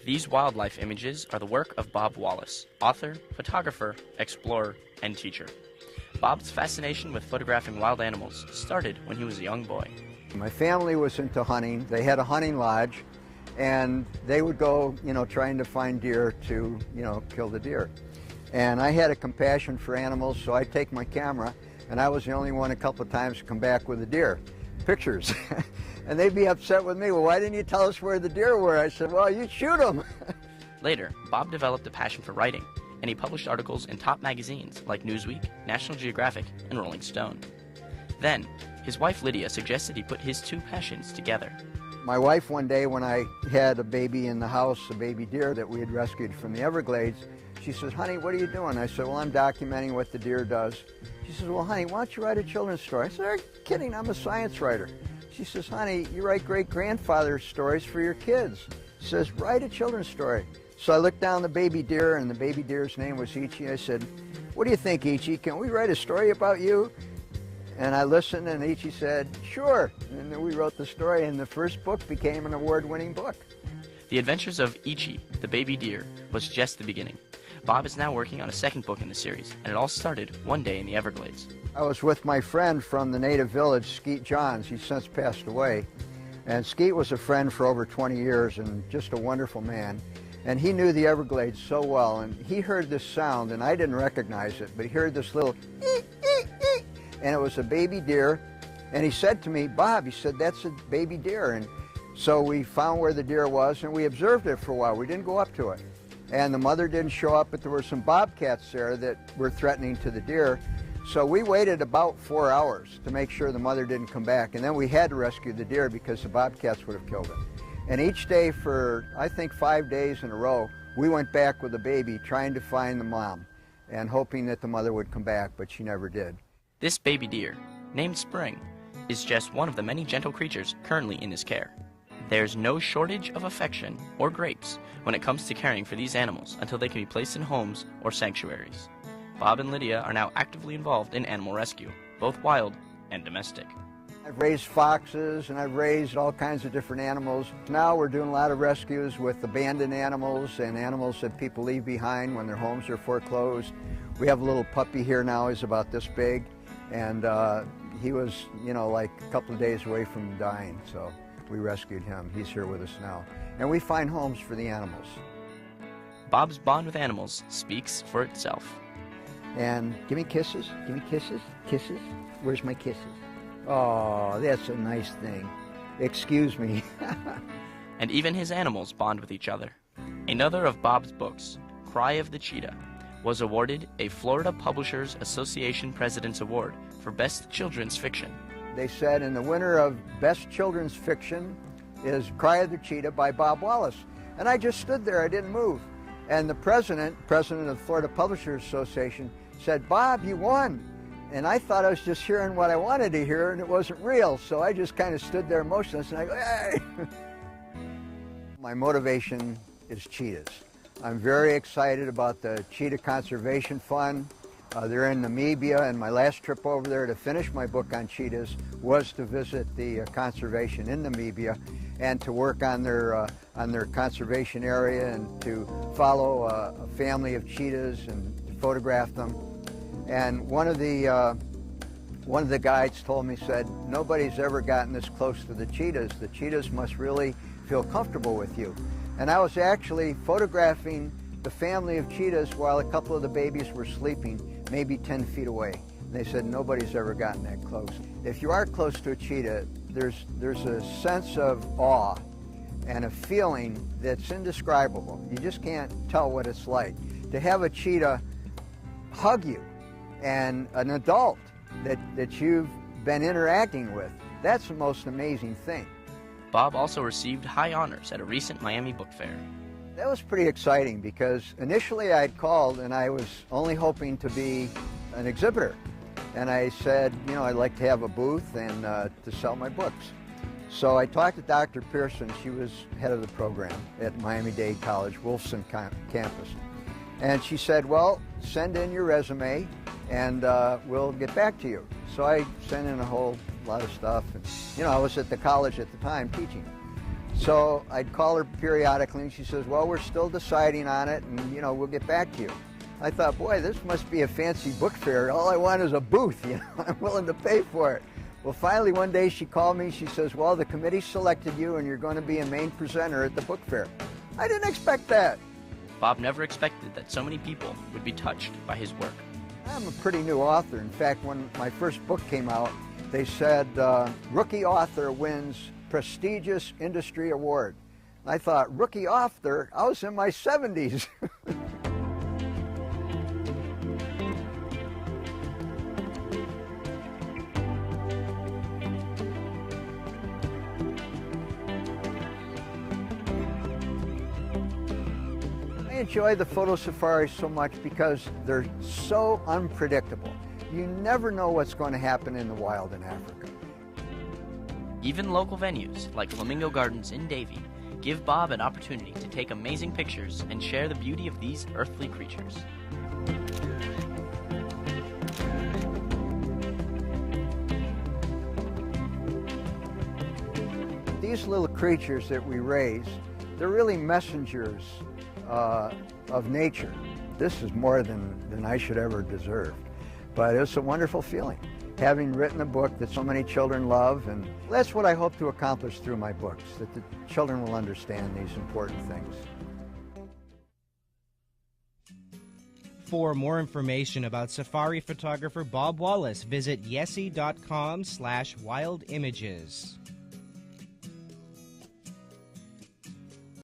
These wildlife images are the work of Bob Wallace, author, photographer, explorer, and teacher. Bob's fascination with photographing wild animals started when he was a young boy. My family was into hunting. They had a hunting lodge, and they would go, trying to find deer to, kill the deer. And I had a compassion for animals, so I'd take my camera, and I was the only one a couple of times to come back with a deer, pictures. And they'd be upset with me. Well, why didn't you tell us where the deer were? I said, well, you'd shoot them. Later, Bob developed a passion for writing, and he published articles in top magazines like Newsweek, National Geographic, and Rolling Stone. Then, his wife Lydia suggested he put his two passions together. My wife, one day when I had a baby in the house, a baby deer that we had rescued from the Everglades, she says, honey, what are you doing? I said, well, I'm documenting what the deer does. She says, well, honey, why don't you write a children's story? I said, are you kidding? I'm a science writer. She says, honey, you write great-grandfather stories for your kids. She says, write a children's story. So I looked down the baby deer, and the baby deer's name was Ichi. I said, what do you think, Ichi? Can we write a story about you? And I listened, and Ichi said, sure. And then we wrote the story, and the first book became an award-winning book. The Adventures of Ichi, the Baby Deer, was just the beginning. Bob is now working on a second book in the series, and it all started one day in the Everglades. I was with my friend from the native village, Skeet Johns. He's since passed away. And Skeet was a friend for over 20 years and just a wonderful man. And he knew the Everglades so well, and he heard this sound, and I didn't recognize it, but he heard this little eek, eek, eek, and it was a baby deer. And he said to me, Bob, he said, that's a baby deer. And so we found where the deer was, and we observed it for a while. We didn't go up to it. And the mother didn't show up, but there were some bobcats there that were threatening to the deer. So we waited about 4 hours to make sure the mother didn't come back. And then we had to rescue the deer because the bobcats would have killed it. And each day for, I think, 5 days in a row, we went back with the baby trying to find the mom and hoping that the mother would come back, but she never did. This baby deer, named Spring, is just one of the many gentle creatures currently in his care. There's no shortage of affection or grapes when it comes to caring for these animals until they can be placed in homes or sanctuaries. Bob and Lydia are now actively involved in animal rescue, both wild and domestic. I've raised foxes and I've raised all kinds of different animals. Now we're doing a lot of rescues with abandoned animals and animals that people leave behind when their homes are foreclosed. We have a little puppy here now, he's about this big, and he was, like a couple of days away from dying, so we rescued him. He's here with us now. And we find homes for the animals. Bob's bond with animals speaks for itself. And give me kisses, kisses. Where's my kisses? Oh, that's a nice thing. Excuse me. And even his animals bond with each other. Another of Bob's books, Cry of the Cheetah, was awarded a Florida Publishers Association President's Award for Best Children's Fiction. They said in the winner of Best Children's Fiction is Cry of the Cheetah by Bob Wallace. And I just stood there, I didn't move. And the president of the Florida Publishers Association said, Bob, you won. And I thought I was just hearing what I wanted to hear, and it wasn't real. So I just kind of stood there motionless, and I go, hey! My motivation is cheetahs. I'm very excited about the Cheetah Conservation Fund. They're in Namibia, and my last trip over there to finish my book on cheetahs was to visit the conservation in Namibia and to work on their conservation area and to follow a family of cheetahs and photograph them. And one of the guides told me, said, nobody's ever gotten this close to the cheetahs. The cheetahs must really feel comfortable with you. And I was actually photographing the family of cheetahs while a couple of the babies were sleeping, maybe 10 feet away. And they said, nobody's ever gotten that close. If you are close to a cheetah, there's a sense of awe and a feeling that's indescribable. You just can't tell what it's like. To have a cheetah hug you, and an adult that you've been interacting with, that's the most amazing thing. Bob also received high honors at a recent Miami book fair. That was pretty exciting because initially I'd called and I was only hoping to be an exhibitor. And I said, I'd like to have a booth and to sell my books. So I talked to Dr. Pearson. She was head of the program at Miami-Dade College, Wolfson campus. And she said, well, send in your resume and we'll get back to you. So I sent in a whole lot of stuff. And, I was at the college at the time teaching. So I'd call her periodically, and she says, well, we're still deciding on it, and, you know, we'll get back to you. I thought, boy, this must be a fancy book fair. All I want is a booth, you know, I'm willing to pay for it. Well, finally, one day she called me, she says, well, the committee selected you, and you're going to be a main presenter at the book fair. I didn't expect that. Bob never expected that so many people would be touched by his work. I'm a pretty new author. In fact, when my first book came out, they said, rookie author wins prestigious industry award. I thought, rookie author? I was in my 70s. I enjoy the photo safaris so much because they're so unpredictable. You never know what's going to happen in the wild in Africa. Even local venues like Flamingo Gardens in Davie give Bob an opportunity to take amazing pictures and share the beauty of these earthly creatures. These little creatures that we raise, they're really messengers of nature. This is more than I should ever deserve. But it's a wonderful feeling, having written a book that so many children love, and that's what I hope to accomplish through my books, that the children will understand these important things. For more information about safari photographer Bob Wallace, visit yesi.com/wildimages.